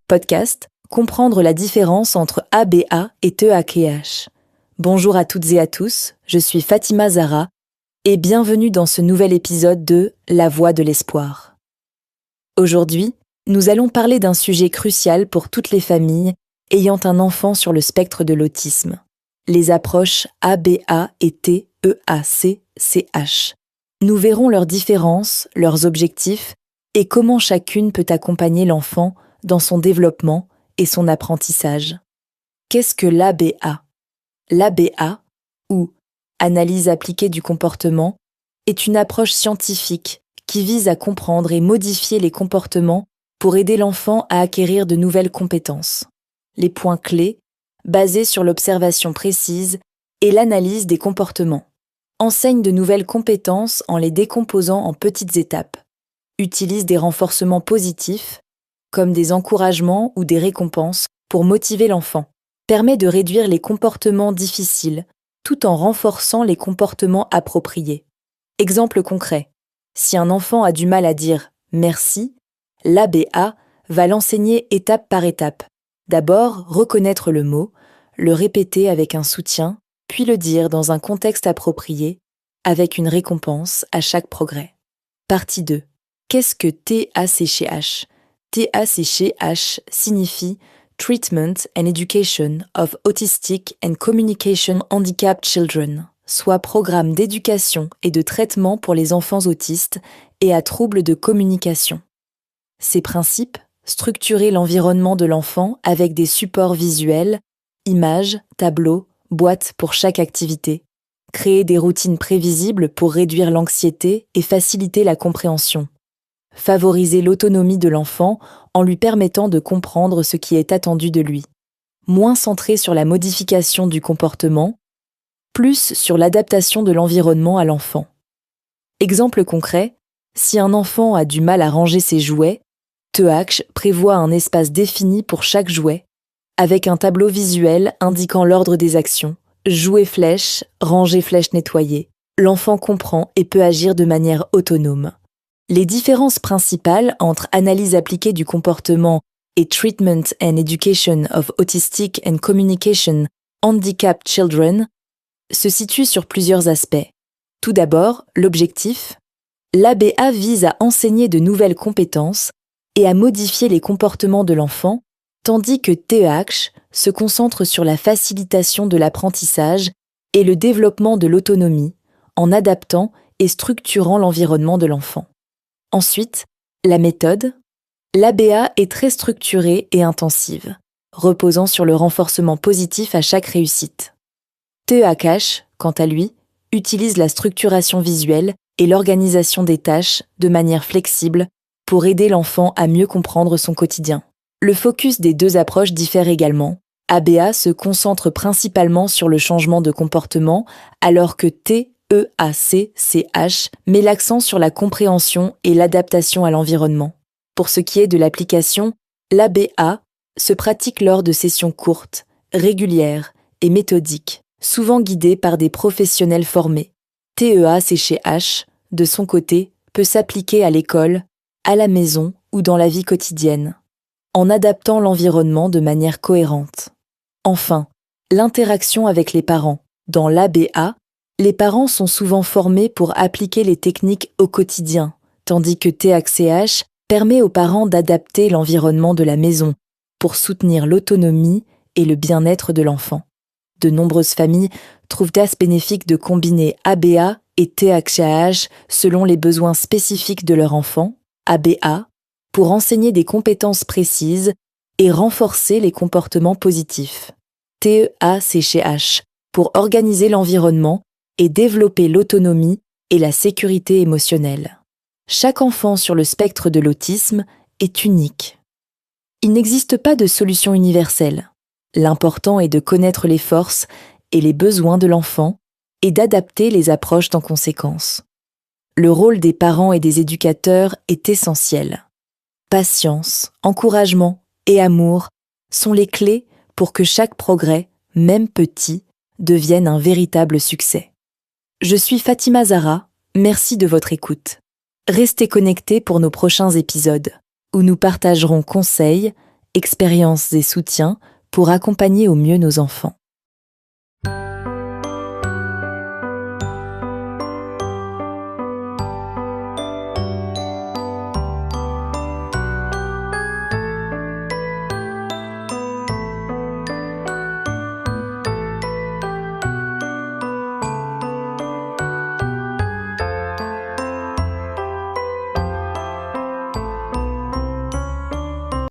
Podcast, comprendre la différence entre ABA et TEACH. Bonjour à toutes et à tous, je suis Fatima Zahra et bienvenue dans ce nouvel épisode de La Voix de l'espoir. Aujourd'hui, nous allons parler d'un sujet crucial pour toutes les familles ayant un enfant sur le spectre de l'autisme, les approches ABA et TEACH. Nous verrons leurs différences, leurs objectifs et comment chacune peut accompagner l'enfant dans son développement et son apprentissage. Qu'est-ce que l'ABA ? L'ABA, ou analyse appliquée du comportement, est une approche scientifique qui vise à comprendre et modifier les comportements pour aider l'enfant à acquérir de nouvelles compétences. Les points clés, basés sur l'observation précise et l'analyse des comportements, enseigne de nouvelles compétences en les décomposant en petites étapes, utilise des renforcements positifs, comme des encouragements ou des récompenses pour motiver l'enfant, permet de réduire les comportements difficiles tout en renforçant les comportements appropriés. Exemple concret, si un enfant a du mal à dire « merci », l'ABA va l'enseigner étape par étape. D'abord, reconnaître le mot, le répéter avec un soutien, puis le dire dans un contexte approprié, avec une récompense à chaque progrès. Partie 2. Qu'est-ce que TEACH ? TEACH signifie Treatment and Education of Autistic and Communication Handicapped Children, soit programme d'éducation et de traitement pour les enfants autistes et à troubles de communication. Ces principes, structurer l'environnement de l'enfant avec des supports visuels, images, tableaux, boîtes pour chaque activité, créer des routines prévisibles pour réduire l'anxiété et faciliter la compréhension, favoriser l'autonomie de l'enfant en lui permettant de comprendre ce qui est attendu de lui, moins centré sur la modification du comportement, plus sur l'adaptation de l'environnement à l'enfant. Exemple concret, si un enfant a du mal à ranger ses jouets, TEACH prévoit un espace défini pour chaque jouet, avec un tableau visuel indiquant l'ordre des actions, jouet flèche, ranger flèche nettoyée. L'enfant comprend et peut agir de manière autonome. Les différences principales entre analyse appliquée du comportement et Treatment and Education of Autistic and Communication Handicapped Children se situent sur plusieurs aspects. Tout d'abord, l'objectif. L'ABA vise à enseigner de nouvelles compétences et à modifier les comportements de l'enfant, tandis que TEACH se concentre sur la facilitation de l'apprentissage et le développement de l'autonomie en adaptant et structurant l'environnement de l'enfant. Ensuite, la méthode. L'ABA est très structurée et intensive, reposant sur le renforcement positif à chaque réussite. TEACH, quant à lui, utilise la structuration visuelle et l'organisation des tâches de manière flexible pour aider l'enfant à mieux comprendre son quotidien. Le focus des deux approches diffère également. ABA se concentre principalement sur le changement de comportement, alors que TEACH met l'accent sur la compréhension et l'adaptation à l'environnement. Pour ce qui est de l'application, l'ABA se pratique lors de sessions courtes, régulières et méthodiques, souvent guidées par des professionnels formés. TEACH, de son côté, peut s'appliquer à l'école, à la maison ou dans la vie quotidienne, en adaptant l'environnement de manière cohérente. Enfin, l'interaction avec les parents. Dans l'ABA, les parents sont souvent formés pour appliquer les techniques au quotidien, tandis que TEACH permet aux parents d'adapter l'environnement de la maison pour soutenir l'autonomie et le bien-être de l'enfant. De nombreuses familles trouvent bénéfique de combiner ABA et TEACH selon les besoins spécifiques de leur enfant, ABA, pour enseigner des compétences précises et renforcer les comportements positifs. TEACH, pour organiser l'environnement et développer l'autonomie et la sécurité émotionnelle. Chaque enfant sur le spectre de l'autisme est unique. Il n'existe pas de solution universelle. L'important est de connaître les forces et les besoins de l'enfant et d'adapter les approches en conséquence. Le rôle des parents et des éducateurs est essentiel. Patience, encouragement et amour sont les clés pour que chaque progrès, même petit, devienne un véritable succès. Je suis Fatima Zahra, merci de votre écoute. Restez connectés pour nos prochains épisodes, où nous partagerons conseils, expériences et soutiens pour accompagner au mieux nos enfants.